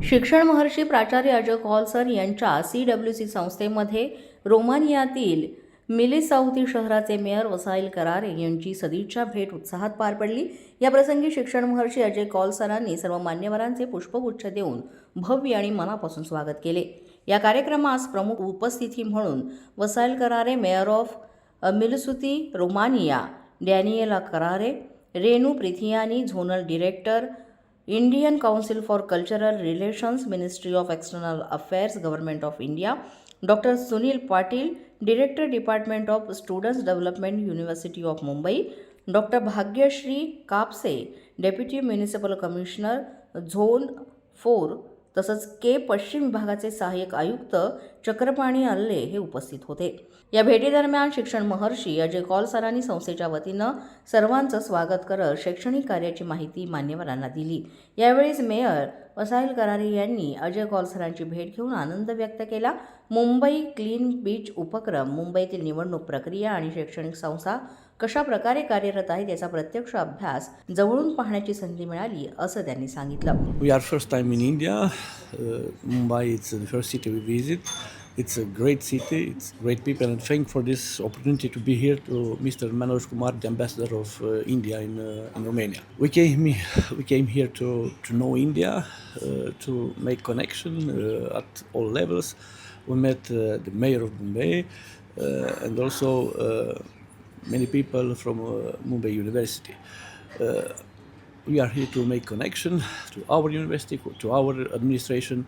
शिक्षण महर्षी प्राचार्य अजय कौल सर यांच्या CWC संस्थेमध्ये रोमानियातील मिलिसाउती शहराचे मेयर वसाईल करारे यांची सदिच्छा भेट उत्साहात पार पडली। या प्रसंगी शिक्षण महर्षी अजय कौल सरांनी सर्व मान्यवरांचे पुष्पगुच्छ देऊन भव्य आणि मनापासून स्वागत केले। या कार्यक्रमास प्रमुख उपस्थिती म्हणून Vasile Carare, mayor of Milisauti Romania Daniela Carare, Renu Prithiani, zonal director Indian Council for Cultural Relations, Ministry of External Affairs, Government of India, doctor Sunil Patil, director Department of Students Development, University of Mumbai, doctor Bhagyashree Kapse, deputy municipal commissioner zone 4, तसंच के पश्चिम विभागाचे सहाय्यक आयुक्त चक्रपाणी अल्ले हे उपस्थित होते। या भेटीदरम्यान शिक्षण महर्षी अजय कौल सरांनी संस्थेच्या वतीनं सर्वांचं स्वागत करत शैक्षणिक कार्याची माहिती मान्यवरांना दिली। यावेळीच मेयर वसाईल करारे यांनी अजय कौल सरांची भेट घेऊन आनंद व्यक्त केला। मुंबई क्लीन बीच उपक्रम, मुंबईतील निवडणूक प्रक्रिया आणि शैक्षणिक संस्था कशा प्रकारे कार्यरत आहेत याचा प्रत्यक्ष अभ्यास जवळून पाहण्याची संधी मिळाली असं त्यांनी सांगितलं। We are first time in India. Mumbai is the first city we visit. It's a great city. It's great people, and thank for this opportunity to be here to Mr. Manoj Kumar, the ambassador of India in Romania. We came here to know India, to make connection at all levels. We met the mayor of Mumbai and also many people from Mumbai University. We are here to make connection to our university, to our administration,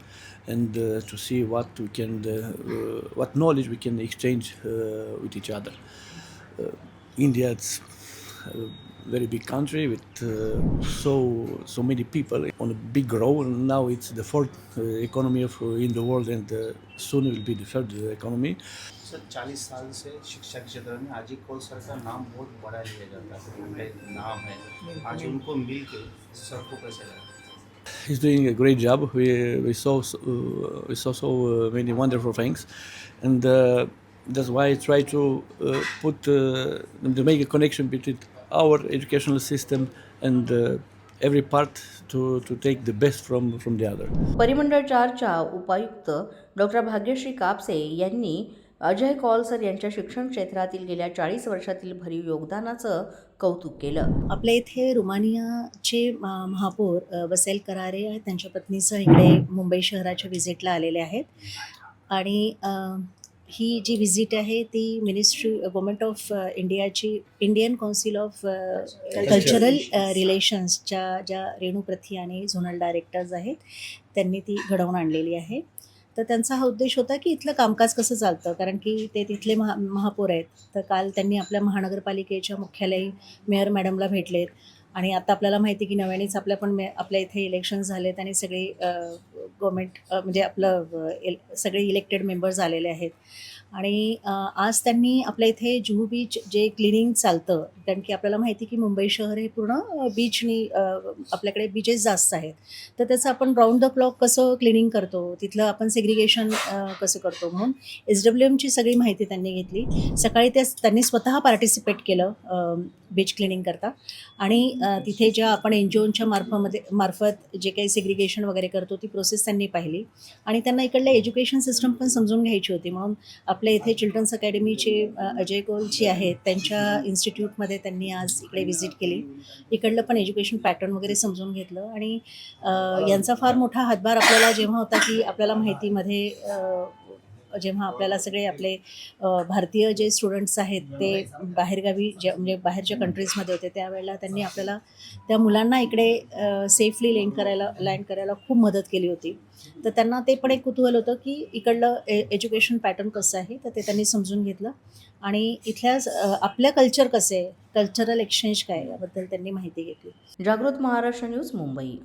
and to see what knowledge we can exchange with each other. India is a very big country with so many people on a big growth. And now it's the fourth economy in the world, and soon it will be the third economy. Sir 40 साल से शिक्षा के क्षेत्र में अजय कौल sir का नाम बहुत बड़ा लिया जाता है, उनका एक नाम है। आज उनको मिल के सर को कैसे लगा? He's doing a great job. We saw so many wonderful things, and that's why I try to to make a connection between our educational system and every part to take the best from the other. परिमंडळ 4च्या उपायुक्त doctor Bhagyashree Kapse यांनी अजय कौल sir यांच्या शिक्षण क्षेत्रातील गेल्या 40 वर्षातील भरीव योगदानाचं कौतुक केलं। आपल्या इथे रोमानियाचे महापौर वसाईल करारे आहेत, त्यांच्या पत्नीसह इकडे मुंबई शहराच्या व्हिजिटला आलेले आहेत आणि ही जी व्हिजिट आहे ती मिनिस्ट्री गव्हर्नमेंट ऑफ इंडियाची इंडियन काउन्सिल ऑफ कल्चरल रिलेशन्सच्या ज्या रेणू प्रिथियानी झोनल डायरेक्टर्स आहेत त्यांनी ती घडवून आणलेली आहे। तर त्यांचा हा उद्देश होता की इथलं कामकाज कसं चालतं, कारण की ते तिथले महापौर आहेत। तर काल त्यांनी आपल्या महानगरपालिकेच्या मुख्यालयी मेयर मॅडमला भेटलेत आणि आता आपल्याला माहिती की नव्यानेच आपल्या इथे इलेक्शन झालेत आणि सगळे गव्हर्मेंट म्हणजे सगळे इलेक्टेड मेंबर्स आलेले आहेत आणि आज त्यांनी आपल्या इथे जुहू बीच जे क्लिनिंग चालतं, कारण की आपल्याला माहिती की मुंबई शहर हे पूर्ण बीचनी आपल्याकडे बीचेस जास्त आहेत, तर त्याचं आपण राऊंड द क्लॉक कसं क्लिनिंग करतो, तिथलं आपण सेग्रिगेशन कसं करतो म्हणून SWMची सगळी माहिती त्यांनी घेतली। सकाळी त्यांनी स्वतः पार्टिसिपेट केलं बीच क्लिनिंग करता आणि तिथे ज्या आपण NGOच्या मार्फत जे काही सेग्रिगेशन वगैरे करतो ती प्रोसेस त्यांनी पाहिली आणि त्यांना इकडलं एज्युकेशन सिस्टम पण समजून घ्यायची होती। म्हणून आपल्या इथे चिल्ड्रन्स अकॅडमीचे अजय कौलजी आहेत त्यांच्या इन्स्टिट्यूटमध्ये त्यांनी आज इकडे व्हिजिट केली, इकडलं पण एज्युकेशन पॅटर्न वगैरे समजून घेतलं आणि यांचा फार मोठा हातभार आपल्याला जेव्हा होता की आपल्याला माहितीमध्ये जेव्हा आपल्याला सगळे आपले भारतीय जे स्टुडंट्स आहेत ते बाहेरगावी म्हणजे बाहेरच्या कंट्रीजमध्ये होते, त्यावेळेला त्यांनी आपल्याला त्या मुलांना इकडे सेफली लँड करायला खूप मदत केली होती। तर त्यांना ते पण एक कुतूहल होतं की इकडलं एज्युकेशन पॅटर्न कसं आहे, तर ते त्यांनी समजून घेतलं आणि इथल्या आपलं कल्चर कसं आहे, कल्चरल एक्सचेंज काय याबद्दल त्यांनी माहिती घेतली। जागृत महाराष्ट्र न्यूज, मुंबई।